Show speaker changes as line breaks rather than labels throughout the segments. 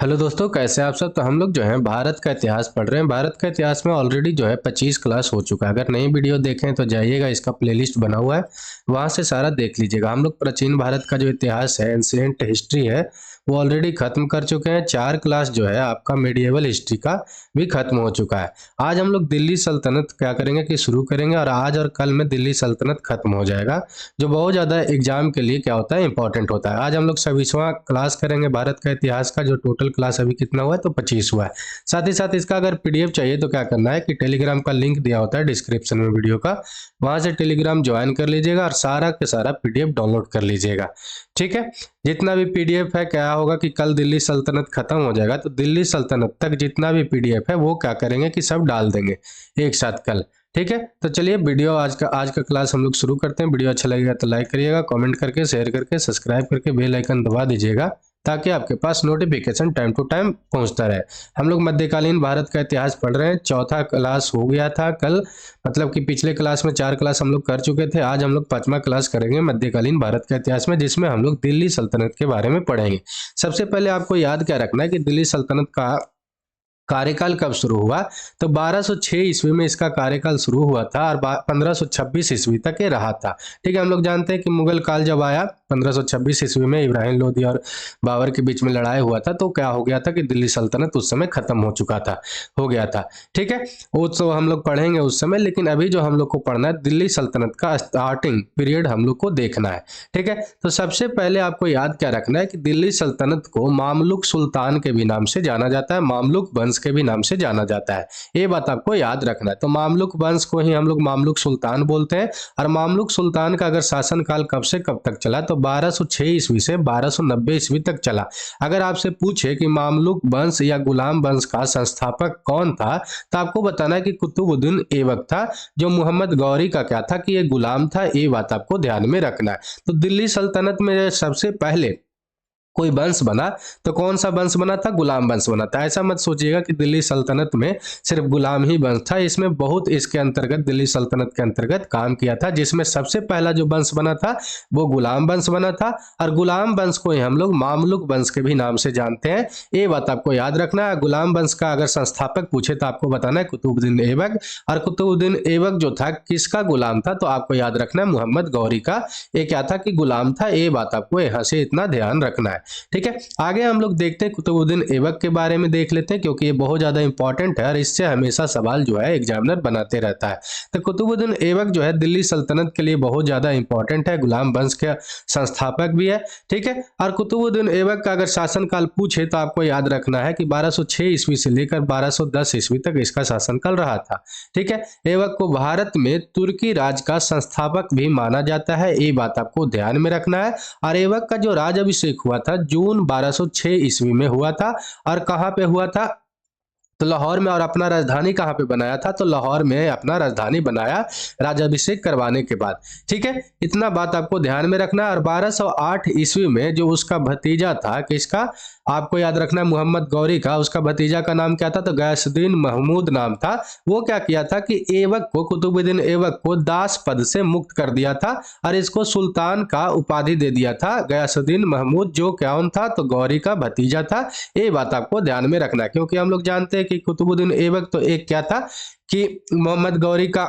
Hello दोस्तों, कैसे हैं आप सब। तो हम लोग जो है भारत का इतिहास पढ़ रहे हैं। भारत का इतिहास में ऑलरेडी जो है 25 क्लास हो चुका है। अगर नई वीडियो देखें तो जाइएगा, इसका प्लेलिस्ट बना हुआ है, वहां से सारा देख लीजिएगा। हम लोग प्राचीन भारत का जो इतिहास है, एंशिएंट हिस्ट्री है, वो ऑलरेडी खत्म कर चुके हैं। 4 क्लास जो है आपका मेडिएवल हिस्ट्री का भी खत्म हो चुका है। आज हम लोग दिल्ली सल्तनत क्या करेंगे कि शुरू करेंगे, और आज और कल में दिल्ली सल्तनत खत्म हो जाएगा, जो बहुत ज़्यादा एग्जाम के लिए क्या होता है, इंपॉर्टेंट होता है। आज हम लोग 26वां क्लास करेंगे भारत का इतिहास का, जो टोटल क्लास अभी कितना हुआ है तो 25 हुआ है। साथ ही साथ इसका अगर पीडीएफ चाहिए तो क्या करना है कि टेलीग्राम का लिंक दिया होता है डिस्क्रिप्शन में वीडियो का, वहां से टेलीग्राम ज्वाइन कर लीजिएगा और सारा के सारा पीडीएफ डाउनलोड कर लीजिएगा। ठीक है। जितना भी पीडीएफ है, क्या होगा कि कल दिल्ली सल्तनत खत्म हो जाएगा तो दिल्ली सल्तनत तक जितना भी पीडीएफ है वो क्या करेंगे कि सब डाल देंगे एक साथ कल। ठीक है। तो चलिए वीडियो आज का क्लास हम लोग शुरू करते हैं। वीडियो अच्छा लगेगा तो लाइक करिएगा, कमेंट करके, शेयर करके, सब्सक्राइब करके बेल आइकन दबा दीजिएगा, ताकि आपके पास नोटिफिकेशन टाइम टू टाइम पहुंचता रहे। हम लोग मध्यकालीन भारत का इतिहास पढ़ रहे हैं। चौथा क्लास हो गया था कल, मतलब कि पिछले क्लास में 4 क्लास हम लोग कर चुके थे। आज हम लोग 5वां क्लास करेंगे मध्यकालीन भारत का इतिहास में, जिसमें हम लोग दिल्ली सल्तनत के बारे में पढ़ेंगे। सबसे पहले आपको याद क्या रखना है कि दिल्ली सल्तनत का कार्यकाल कब शुरू हुआ। तो 1206 ईस्वी में इसका कार्यकाल शुरू हुआ था और 1526 ईस्वी तक ये रहा था। ठीक है। हम लोग जानते हैं कि मुगल काल जब आया 1526 ईस्वी में, इब्राहिम लोदी और बाबर के बीच में लड़ाई हुआ था, तो क्या हो गया था कि दिल्ली सल्तनत उस समय खत्म हो चुका था, हो गया था। ठीक है। वो तो हम लोग पढ़ेंगे उस समय, लेकिन अभी जो हम लोग को पढ़ना है दिल्ली सल्तनत का स्टार्टिंग पीरियड हम लोग को देखना है। ठीक है। तो सबसे पहले आपको याद क्या रखना है कि दिल्ली सल्तनत को मामलुक सुल्तान के भी नाम से जाना जाता है, मामलुक वंश के भी नाम से जाना जाता है। ये बात आपको याद रखना है। तो मामलुक वंश को ही हम लोग मामलुक सुल्तान बोलते हैं। और मामलुक सुल्तान का अगर शासनकाल कब से कब तक चला तो 1206 ईस्वी से 1290 ईस्वी तक चला। अगर आपसे पूछे कि मामलुक वंश या गुलाम वंश का संस्थापक कौन था, तो आपको बताना है कि कुतुबुद्दीन ऐबक था, जो मोहम्मद गौरी का क्या था कि ये गुलाम था। ये बात आपको ध्यान में रखना है। तो दिल्ली सल्तनत में सबसे पहले कोई वंश बना तो कौन सा वंश बना था? गुलाम वंश बना था। ऐसा मत सोचिएगा कि दिल्ली सल्तनत में सिर्फ गुलाम ही वंश था। इसमें बहुत इसके अंतर्गत, दिल्ली सल्तनत के अंतर्गत काम किया था, जिसमें सबसे पहला जो वंश बना था वो गुलाम वंश बना था। और गुलाम वंश को ही हम लोग मामलुक वंश के भी नाम से जानते हैं। ये बात आपको याद रखना है। गुलाम वंश का अगर संस्थापक पूछे तो आपको बताना है कुतुबुद्दीन ऐबक। और कुतुबुद्दीन ऐबक जो था किसका गुलाम था? तो आपको याद रखना है मोहम्मद गौरी का। ये क्या था कि गुलाम था। ये बात आपको यहाँ से इतना ध्यान रखना है। ठीक है। आगे हम लोग देखते हैं कुतुबुद्दीन ऐबक के बारे में देख लेते हैं, क्योंकि ये बहुत ज्यादा इंपॉर्टेंट है और इससे हमेशा सवाल जो है एग्जामिनर बनाते रहता है। तो कुतुबुद्दीन ऐबक जो है दिल्ली सल्तनत के लिए बहुत ज्यादा इंपॉर्टेंट है, गुलाम वंश के संस्थापक भी है। ठीक है। और कुतुबुद्दीन ऐबक का अगर शासनकाल पूछे तो आपको याद रखना है कि 1206 ईस्वी से लेकर 1210 ईस्वी तक इसका शासनकाल रहा था। ठीक है। ऐबक को भारत में तुर्की राज का संस्थापक भी माना जाता है। ये बात आपको ध्यान में रखना है। और ऐबक का जो राज अभिषेक हुआ था जून 1206 ईस्वी में हुआ था। और कहां पे हुआ था? तो लाहौर में। और अपना राजधानी कहाँ पे बनाया था? तो लाहौर में अपना राजधानी बनाया राज्याभिषेक करवाने के बाद। ठीक है। इतना बात आपको ध्यान में रखना है। और 1208 ईस्वी में जो उसका भतीजा था, किसका? आपको याद रखना है मोहम्मद गौरी का। उसका भतीजा का नाम क्या था? तो गयासुद्दीन महमूद नाम था। वो क्या किया था कि ऐबक को, कुतुबुद्दीन ऐबक को दास पद से मुक्त कर दिया था और इसको सुल्तान का उपाधि दे दिया था। गयासुद्दीन महमूद जो कौन था? तो गौरी का भतीजा था। ये बात आपको ध्यान में रखना है, क्योंकि हम लोग जानते हैं कि कुतुबुद्दीन ऐबक तो एक क्या था कि मोहम्मद गौरी का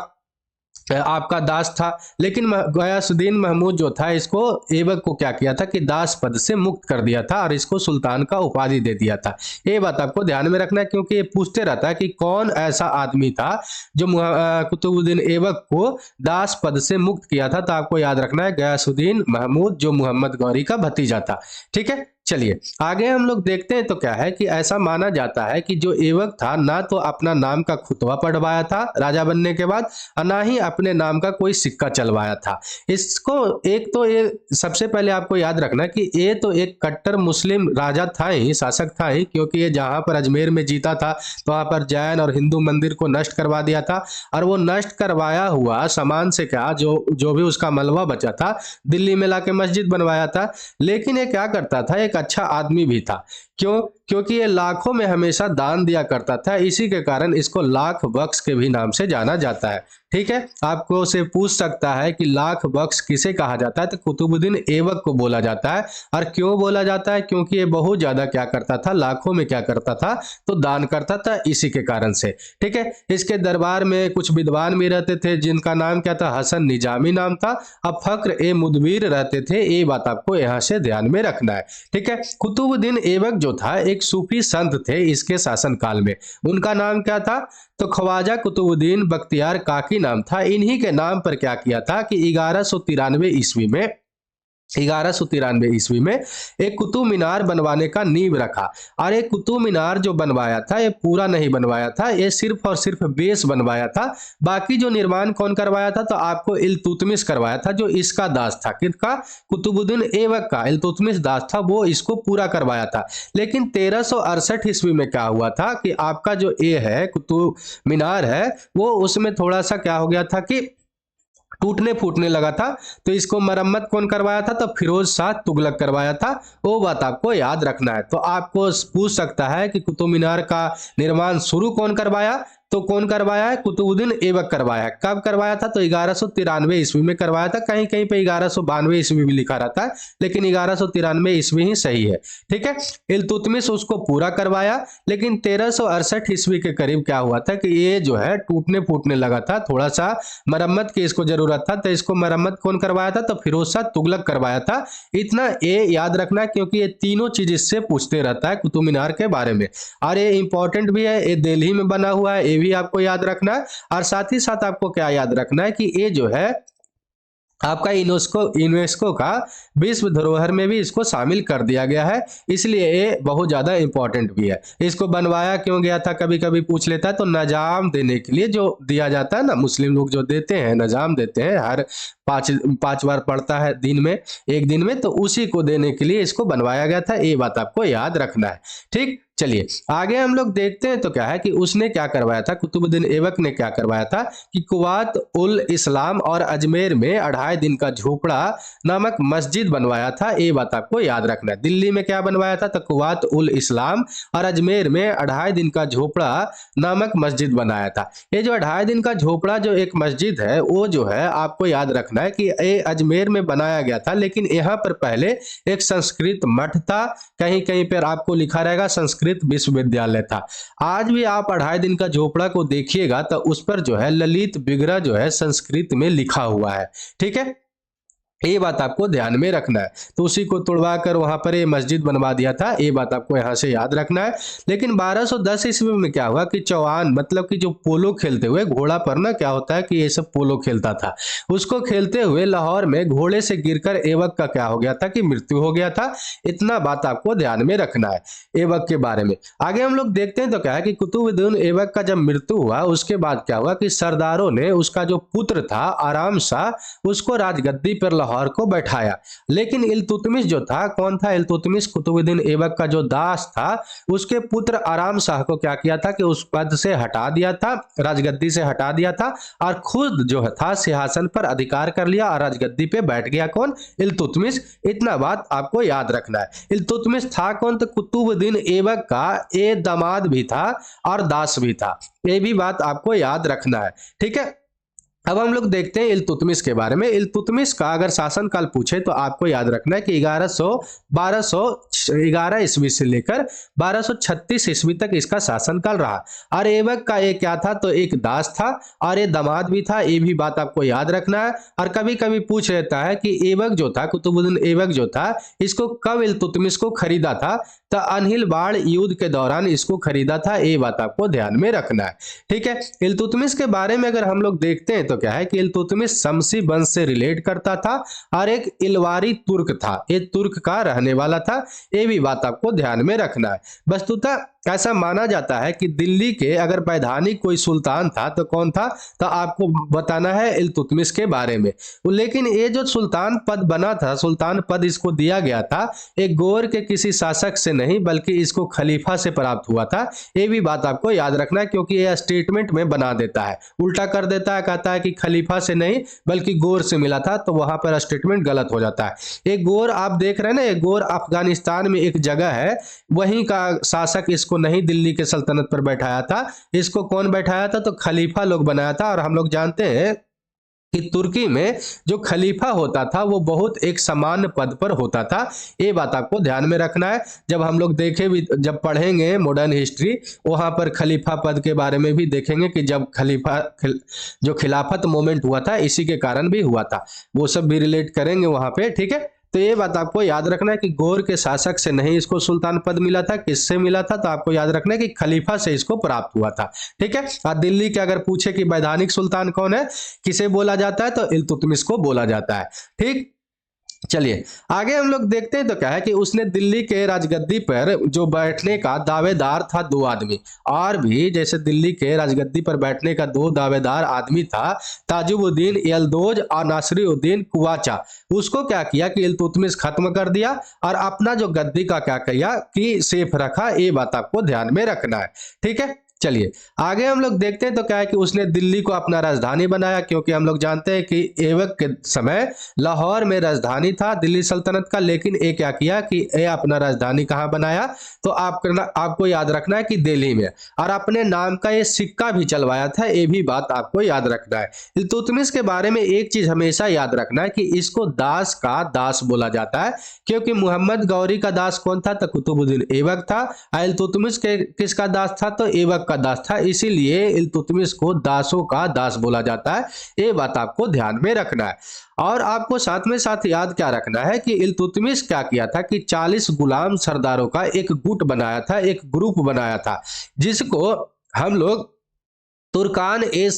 आपका दास था। लेकिन गयासुद्दीन महमूद जो था, इसको ऐबक को क्या किया था कि दास पद से मुक्त कर दिया था और इसको सुल्तान का उपाधि दे दिया था। ये बात आपको ध्यान में रखना है, क्योंकि ये पूछते रहता है कि कौन ऐसा आदमी था जो कुतुबुद्दीन ऐबक को दास पद से मुक्त किया था। तो आपको याद रखना है गयासुद्दीन महमूद, जो मोहम्मद गौरी का भतीजा था। ठीक है। चलिए आगे हम लोग देखते हैं। तो क्या है कि ऐसा माना जाता है कि जो ऐबक था ना तो अपना नाम का खुतबा पढ़वाया था राजा बनने के बाद, और ना ही अपने नाम का कोई सिक्का चलवाया था। इसको एक तो ये सबसे पहले आपको याद रखना कि ये तो एक कट्टर मुस्लिम राजा था ही, शासक था ही, क्योंकि ये जहां पर अजमेर में जीता था तो वहां पर जैन और हिंदू मंदिर को नष्ट करवा दिया था। और वो नष्ट करवाया हुआ सामान से क्या, जो जो भी उसका मलबा बचा था, दिल्ली में लाके मस्जिद बनवाया था। लेकिन ये क्या करता था, एक अच्छा आदमी भी था। क्यों? क्योंकि ये लाखों में हमेशा दान दिया करता था, इसी के कारण इसको लाख बख्श के भी नाम से जाना जाता है। ठीक है, आपको से पूछ सकता है कि लाख बख्श किसे कहा जाता है, तो कुतुबुद्दीन ऐबक को बोला जाता है। और क्यों बोला जाता है? क्योंकि ये बहुत ज्यादा क्या करता था, लाखों में क्या करता था, तो दान करता था, इसी के कारण से। ठीक है, इसके दरबार में कुछ विद्वान भी रहते थे जिनका नाम क्या था, हसन निजामी नाम था। अब फक्र ए मुदबिर रहते थे, ये बात आपको यहाँ से ध्यान में रखना है। ठीक है, कुतुबुद्दीन ऐबक जो था एक सूफी संत थे इसके शासन काल में। उनका नाम क्या था, तो ख्वाजा कुतुबुद्दीन बख्तियार काकी नाम था। इन्हीं के नाम पर क्या किया था कि 1193 ईस्वी में 1193 ईस्वी में एक कुतुब मीनार बनवाने का नींव रखा। और एक कुतुब मीनार जो बनवाया था ये पूरा नहीं बनवाया था, ये सिर्फ और सिर्फ बेस बनवाया था। बाकी जो निर्माण कौन करवाया था, तो आपको इल्तुतमिश करवाया था, जो इसका दास था, किसका, कुतुबुद्दीन ऐबक का इल्तुतमिश दास था, वो इसको पूरा करवाया था। लेकिन 1368 ईस्वी में क्या हुआ था कि आपका जो ये है कुतुब मीनार है, वो उसमें थोड़ा सा क्या हो गया था कि टूटने फूटने लगा था। तो इसको मरम्मत कौन करवाया था, तो फिरोज शाह तुगलक करवाया था। वो बात आपको याद रखना है। तो आपको पूछ सकता है कि कुतुब मीनार का निर्माण शुरू कौन करवाया, तो कौन करवाया है, कुतुबुद्दीन ऐबक करवाया है। कब करवाया था, तो 1193 ईस्वी में करवाया था। कहीं कहीं पे 1192 ईस्वी भी लिखा रहता है, लेकिन 1193 ईस्वी ही सही है। ठीक है, इल्तुतमिश उसको पूरा करवाया। लेकिन 1368 ईस्वी के करीब क्या हुआ था कि ये जो है टूटने फूटने लगा था, थोड़ा सा मरम्मत की इसको जरूरत था। तो इसको मरम्मत कौन करवाया था, तो फिरोज शाह तुगलक करवाया था। इतना ये याद रखना, क्योंकि ये तीनों चीज इससे पूछते रहता है कुतुब मीनार के बारे में। और ये इंपॉर्टेंट भी है, ये दिल्ली में बना हुआ है, ये भी आपको याद रखना है। और साथ ही साथ आपको क्या याद रखना है कि ये जो है आपका यूनेस्को का विश्व धरोहर में भी इसको शामिल कर दिया गया है, इसलिए ये बहुत ज्यादा इंपॉर्टेंट भी है। इसको बनवाया क्यों गया था, कभी कभी पूछ लेता है। तो नजाम देने के लिए जो दिया जाता है ना, मुस्लिम लोग जो देते हैं, नजाम देते हैं, हर पांच बार पढ़ता है दिन में, एक दिन में, तो उसी को देने के लिए इसको बनवाया गया था। ये बात आपको याद रखना है। ठीक, चलिए आगे हम लोग देखते हैं। तो क्या है कि उसने क्या करवाया था, कुतुबुद्दीन ऐबक ने क्या करवाया था कि कुवात उल इस्लाम और अजमेर में 2.5 दिन का झोपड़ा नामक मस्जिद बनवाया था। ये बात आपको याद रखना है। दिल्ली में क्या बनवाया था, तो कुवात उल इस्लाम, और अजमेर में 2.5 दिन का झोपड़ा नामक मस्जिद बनाया था। ये जो 2.5 दिन का झोपड़ा जो एक मस्जिद है, वो जो है आपको याद रखना है कि ये अजमेर में बनाया गया था। लेकिन यहाँ पर पहले एक संस्कृत मठ था, कहीं कहीं पर आपको लिखा रहेगा संस्कृत विश्वविद्यालय था। आज भी आप 2.5 दिन का झोपड़ा को देखिएगा तो उस पर जो है ललित विग्रह जो है संस्कृत में लिखा हुआ है। ठीक है, ये बात आपको ध्यान में रखना है। तो उसी को तोड़वा कर वहां पर ये मस्जिद बनवा दिया था, ये बात आपको यहां से याद रखना है। लेकिन 1210 ईस्वी में क्या हुआ कि चौहान, मतलब कि जो पोलो खेलते हुए, घोड़ा पर ना क्या होता है कि ये सब पोलो खेलता था, उसको खेलते हुए लाहौर में घोड़े से गिरकर ऐबक का क्या हो गया था कि मृत्यु हो गया था। इतना बात आपको ध्यान में रखना है ऐबक के बारे में। आगे हम लोग देखते हैं। तो क्या है कि कुतुबुद्दीन ऐबक का जब मृत्यु हुआ, उसके बाद क्या हुआ कि सरदारों ने उसका जो पुत्र था आराम शाह, उसको राजगद्दी पर लाहौर को बैठाया। लेकिन इल्तुतमिश जो था, कौन था इल्तुतमिश, कुतुबुद्दीन ऐबक का जो दास था, उसके पुत्र आराम शाह को क्या किया था कि उस पद से हटा दिया था, राजगद्दी से हटा दिया था, और खुद जो था सिंहासन पर अधिकार कर लिया और राजगद्दी पे बैठ गया। कौन, इल्तुतमिश। इतना बात आपको याद रखना है। इल्तुतमिश था कौन, तो कुतुबुद्दीन ऐबक का ये दामाद भी था और दास भी था। ये भी बात आपको याद रखना है। ठीक है, अब हम लोग देखते हैं इल्तुतमिश के बारे में। इल्तुतमिश का अगर शासनकाल पूछे तो आपको याद रखना है कि 1211 ईस्वी से लेकर 1236 ईस्वी तक इसका शासनकाल रहा। और ऐबक का ये क्या था, तो एक दास था और ये दामाद भी था। ये भी बात आपको याद रखना है। और कभी कभी पूछ लेता है कि ऐबक जो था, कुतुबुद्दीन ऐबक जो था, इसको कब इल्तुतमिश को खरीदा था, तो अनिल बाढ़ युद्ध के दौरान इसको खरीदा था। ये बात आपको ध्यान में रखना है। ठीक है, इल्तुतमिश के बारे में अगर हम लोग देखते हैं तो क्या है कि इल्तुतमिश शमसी वंश से रिलेट करता था और एक इलवारी तुर्क था, ये तुर्क का रहने वाला था। ये भी बात आपको ध्यान में रखना है। वस्तुतः ऐसा माना जाता है कि दिल्ली के अगर वैधानिक कोई सुल्तान था तो कौन था, तो आपको बताना है इल्तुतमिश के बारे में। लेकिन ये जो सुल्तान पद बना था, सुल्तान पद इसको दिया गया था एक गौर के किसी शासक से नहीं, बल्कि इसको खलीफा से प्राप्त हुआ था। ये भी बात आपको याद रखना है, क्योंकि ये स्टेटमेंट में बना देता है, उल्टा कर देता है, कहता है कि खलीफा से नहीं बल्कि गौर से मिला था, तो वहां पर स्टेटमेंट गलत हो जाता है। एक गौर आप देख रहे हैं ना, एक गौर अफगानिस्तान में एक जगह है, वहीं का शासक इसको नहीं दिल्ली के सल्तनत पर बैठाया था। इसको कौन बैठाया था, तो खलीफा लोग बनाया था। और हम लोग जानते हैं कि तुर्की में जो खलीफा होता था वो बहुत एक सामान्य पद पर होता था। ये बात आपको ध्यान में रखना है। जब हम लोग जब पढ़ेंगे मॉडर्न हिस्ट्री, वहां पर खलीफा पद के बारे में भी देखेंगे कि जब जो खिलाफत मूवमेंट हुआ था इसी के कारण भी हुआ था, वो सब भी रिलेट करेंगे वहां पे, ठीक है। तो ये बात आपको याद रखना है कि गौर के शासक से नहीं इसको सुल्तान पद मिला था, किससे मिला था, तो आपको याद रखना है कि खलीफा से इसको प्राप्त हुआ था, ठीक है। और दिल्ली के अगर पूछे कि वैधानिक सुल्तान कौन है, किसे बोला जाता है, तो इल्तुतमिश को बोला जाता है, ठीक। चलिए आगे हम लोग देखते हैं, तो क्या है कि उसने दिल्ली के राजगद्दी पर जो बैठने का दावेदार था 2 आदमी, और भी जैसे दिल्ली के राजगद्दी पर बैठने का 2 दावेदार आदमी था, ताजुबुद्दीन यलदौज और नासिरुद्दीन कुवाचा। उसको क्या किया कि इल्तुतमिश खत्म कर दिया और अपना जो गद्दी का क्या किया कि सेफ रखा। ये बात आपको ध्यान में रखना है, ठीक है। चलिए आगे हम लोग देखते हैं, तो क्या है कि उसने दिल्ली को अपना राजधानी बनाया, क्योंकि हम लोग जानते हैं कि ऐबक के समय लाहौर में राजधानी था दिल्ली सल्तनत का, लेकिन ये क्या किया कि ये अपना राजधानी कहाँ बनाया, तो आपको याद रखना है कि दिल्ली में, और अपने नाम का ये सिक्का भी चलवाया था। ये भी बात आपको याद रखना है। इल्तुतमिश के बारे में एक चीज हमेशा याद रखना है कि इसको दास का दास बोला जाता है, क्योंकि मोहम्मद गौरी का दास कौन था, तो कुतुबुद्दीन ऐबक था। इल्तुतमिश के किसका दास था, तो ऐबक का दास था, इसीलिए इल्तुतमिश को दासों का दास बोला जाता है। ये बात आपको ध्यान में रखना है। और आपको साथ में साथ याद क्या रखना है कि इल्तुतमिश क्या किया था कि 40 गुलाम सरदारों का एक गुट बनाया था, एक ग्रुप बनाया था, जिसको हम लोग तुर्कान ए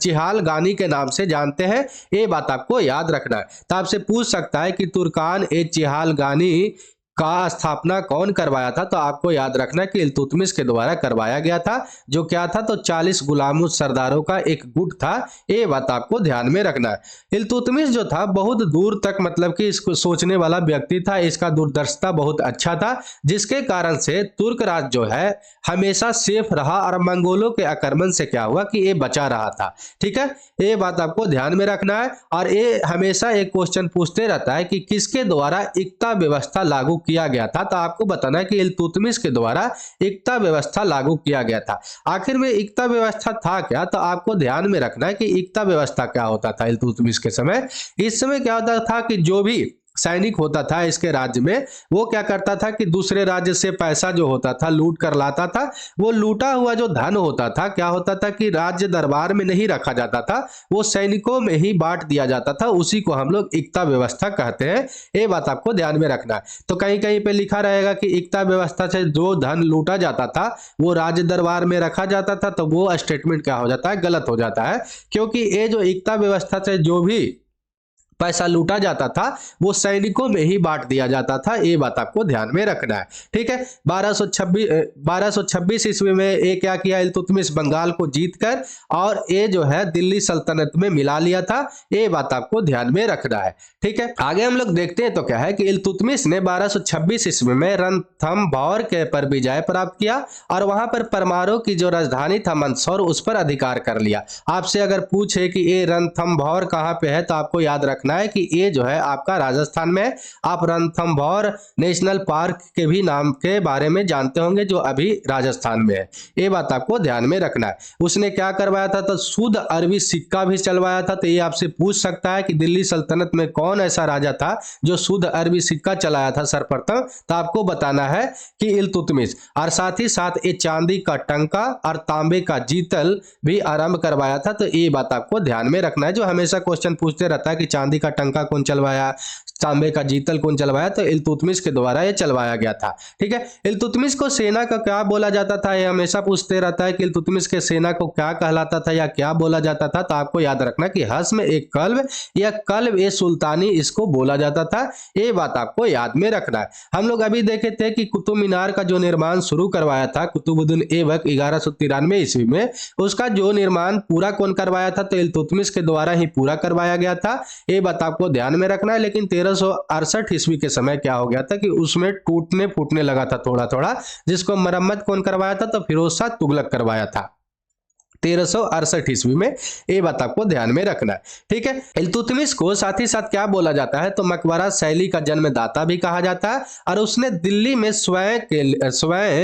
चिहालगानी के नाम से जानते हैं। ये बात आपको याद रखना है। तो आपसे पूछ सकता है कि तुर्कान ए चिहालगानी का स्थापना कौन करवाया था, तो आपको याद रखना है कि इल्तुतमिश के द्वारा करवाया गया था। जो क्या था, तो 40 गुलाम सरदारों का एक गुट था। ये बात आपको ध्यान में रखना है। इल्तुतमिश जो था बहुत दूर तक मतलब कि इसको सोचने वाला व्यक्ति था, इसका दूरदर्शिता बहुत अच्छा था, जिसके कारण से तुर्क राज जो है हमेशा सेफ रहा और मंगोलों के आक्रमण से क्या हुआ कि ये बचा रहा था, ठीक है। ये बात आपको ध्यान में रखना है। और ये हमेशा एक क्वेश्चन पूछते रहता है कि किसके द्वारा एकता व्यवस्था लागू किया गया था, तो आपको बताना है कि इल्तुतमिश के द्वारा एकता व्यवस्था लागू किया गया था। आखिर में एकता व्यवस्था था क्या, तो आपको ध्यान में रखना है कि एकता व्यवस्था क्या होता था इल्तुतमिश के समय। इस समय क्या होता था कि जो भी सैनिक होता था इसके राज्य में, वो क्या करता था कि दूसरे राज्य से पैसा जो होता था लूट कर लाता था। वो लूटा हुआ जो धन होता था क्या होता था कि राज्य दरबार में नहीं रखा जाता था, वो सैनिकों में ही बांट दिया जाता था। उसी को हम लोग एकता व्यवस्था कहते हैं। ये बात आपको ध्यान में रखना है। तो कहीं कहीं पे लिखा रहेगा कि एकता व्यवस्था से जो धन लूटा जाता था वो राज्य दरबार में रखा जाता था, तो वो स्टेटमेंट क्या हो जाता है, गलत हो जाता है। क्योंकि ये जो एकता व्यवस्था से जो भी पैसा लूटा जाता था वो सैनिकों में ही बांट दिया जाता था। ये बात आपको ध्यान में रखना है, ठीक है। 1226 ईस्वी में ये क्या किया, इल्तुतमिश बंगाल को जीतकर और ये जो है दिल्ली सल्तनत में मिला लिया था। ये बात आपको ध्यान में रखना है, ठीक है। आगे हम लोग देखते हैं, तो क्या है कि इल्तुतमिश ने 1226 ईस्वी में रणथंभौर के पर विजय प्राप्त किया और वहां पर परमाणु की जो राजधानी था मंदसौर, उस पर अधिकार कर लिया। आपसे अगर पूछे कि ये रणथंभौर कहाँ पे है, तो आपको याद रखना है कि ये जो है आपका राजस्थान में। आप रणथंभौर नेशनल पार्क के भी नाम के बारे में जानते होंगे, जो अभी राजस्थान में है। ये बात आपको ध्यान में रखना है। उसने क्या करवाया था, तो शुद्ध अरबी सिक्का भी चलवाया था। तो ये आपसे पूछ सकता है कि दिल्ली सल्तनत में कौन ऐसा राजा था जो शुद्ध अरबी सिक्का चलाया था सर्वप्रथम, तो आपको बताना है कि इल्तुतमिश। और साथ ही साथ ये चांदी का टंका और तांबे का जीतल भी आरंभ करवाया था। तो ये बात आपको ध्यान में रखना है। जो हमेशा क्वेश्चन पूछते रहता है कि चांदी का टंका कौन चलवाया, तांबे का जीतल कौन चलवाया, तो इल्तुतमिश के द्वारा ये चलवाया गया था। ठीक है, इल्तुतमिश को सेना का क्या बोला जाता था, ये हमेशा पूछते रहता है कि इल्तुतमिश के सेना को क्या कहलाता था या क्या बोला जाता था। तो आपको याद रखना कि हस्म एक कल्ब या कल्ब ए सुल्तानी इसको बोला जाता था, ये बात आपको याद में रखना है। हम लोग अभी देखे थे कि कुतुब मीनार का जो निर्माण शुरू करवाया था कुतुबुद्दीन ऐबक 1193 ईस्वी में, उसका जो निर्माण पूरा कौन करवाया था, तो इल्तुतमिश के द्वारा ही पूरा करवाया गया था, ये बात आपको ध्यान में रखना है। लेकिन 1368 ईस्वी के समय क्या हो गया था कि उसमें टूटने फूटने लगा था थोड़ा थोड़ा, जिसको मरम्मत कौन करवाया था, तो फिरोज शाह तुगलक करवाया था 1368 ईस्वी में, ये बात आपको ध्यान में रखना है। ठीक है, इल्तुतमिश को साथ ही साथ क्या बोला जाता है, तो मकबरा शैली का जन्मदाता भी कहा जाता है। और उसने दिल्ली में स्वयं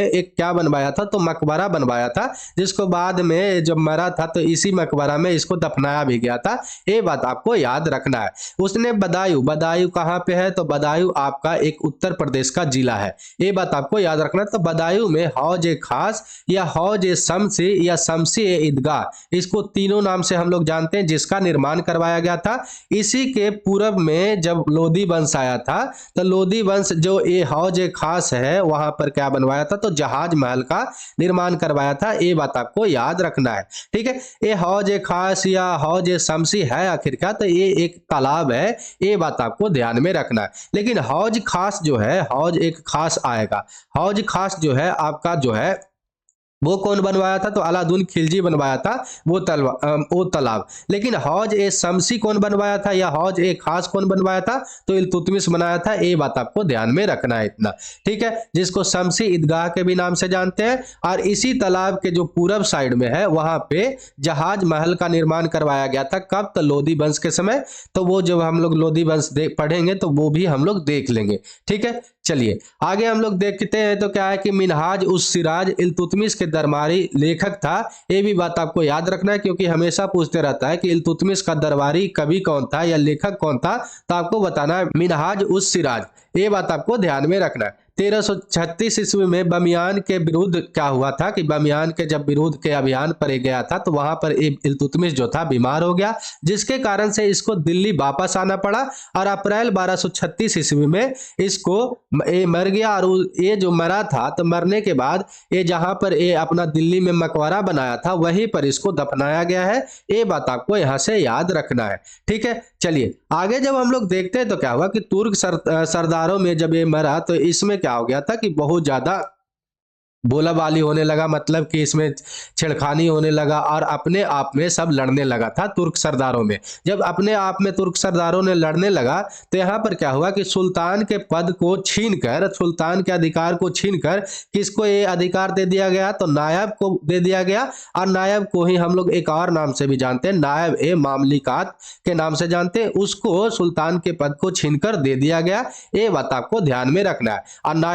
एक क्या बनवाया था, तो मकबरा बनवाया था, जिसको बाद में जब मरा था तो इसी मकबरा में इसको दफनाया भी गया था, ये बात आपको याद रखना है। उसने बदायूं कहाँ पे है, तो बदायूं आपका एक उत्तर प्रदेश का जिला है, ये बात आपको याद रखना। तो बदायूं में हौज ए खास या हौज ए शम्सी या शम्सी ईदगाह, इसको तीनों नाम से हम लोग जानते हैं, जिसका निर्माण करवाया गया था। इसी के पूर्व में जब लोधी वंश आया था, तो लोधी वंश जो ये हौज खास है वहां पर क्या बनवाया था, तो जहाज महल का निर्माण करवाया था, ये बात आपको याद रखना है। ठीक है, ये हौज खास या हौज शमसी है आखिर क्या, तो ये एक तालाब है, ये बात आपको ध्यान में रखना है। लेकिन हौज खास जो है, हौज एक खास आएगा, हौज खास जो है आपका जो है वो कौन बनवाया था, तो अलाउद्दीन खिलजी बनवाया था वो तालाब। लेकिन हौज ए शमसी कौन बनवाया था या हौज ए खास कौन बनवाया था, तो इल्तुतमिश बनाया था, ये बात आपको ध्यान में रखना है इतना। ठीक है, जिसको शमसी ईदगाह के भी नाम से जानते हैं। और इसी तालाब के जो पूरब साइड में है वहां पे जहाज महल का निर्माण करवाया गया था, कब, तो लोधी वंश के समय। तो वो जब हम लोग लोधी वंश पढ़ेंगे तो वो भी हम लोग देख लेंगे। ठीक है, चलिए आगे हम लोग देखते हैं, तो क्या है कि मिनहाज उस सिराज इल्तुतमिश के दरबारी लेखक था, ये भी बात आपको याद रखना है, क्योंकि हमेशा पूछते रहता है कि इल्तुतमिश का दरबारी कवि कौन था या लेखक कौन था, तो आपको बताना है मिनहाज उस सिराज, ये बात आपको ध्यान में रखना है। 1336 ईस्वी में बमियान के विरुद्ध क्या हुआ था कि बमियान के जब विरोध के अभियान पर गया था, तो वहां पर इल्तुतमिश जो था बीमार हो गया, जिसके कारण से इसको दिल्ली वापस आना पड़ा। और अप्रैल 1236 ईस्वी में इसको मर गया। और ये जो मरा था, तो मरने के बाद ये जहां पर ये अपना दिल्ली में मकबरा बनाया था वहीं पर इसको दफनाया गया है, ये बात आपको यहां से याद रखना है। ठीक है, चलिए आगे जब हम लोग देखते हैं तो क्या हुआ कि तुर्क सरदारों में जब ये मरा, तो इसमें क्या हो गया था कि बहुत ज्यादा बोलाबाली होने लगा, मतलब कि इसमें छेड़खानी होने लगा और अपने आप में सब लड़ने लगा था तुर्क सरदारों में। जब अपने आप में तुर्क सरदारों ने लड़ने लगा, तो यहाँ पर क्या हुआ कि सुल्तान के पद को छीनकर, सुल्तान के अधिकार को छीनकर किसको ये अधिकार दे दिया गया, तो नायब को दे दिया गया। और नायब को ही हम लोग एक और नाम से भी जानते हैं, नायब ए मामलिकात के नाम से जानते हैं, उसको सुल्तान के पद को छीनकर दे दिया गया, ये बात आपको ध्यान में रखना है। और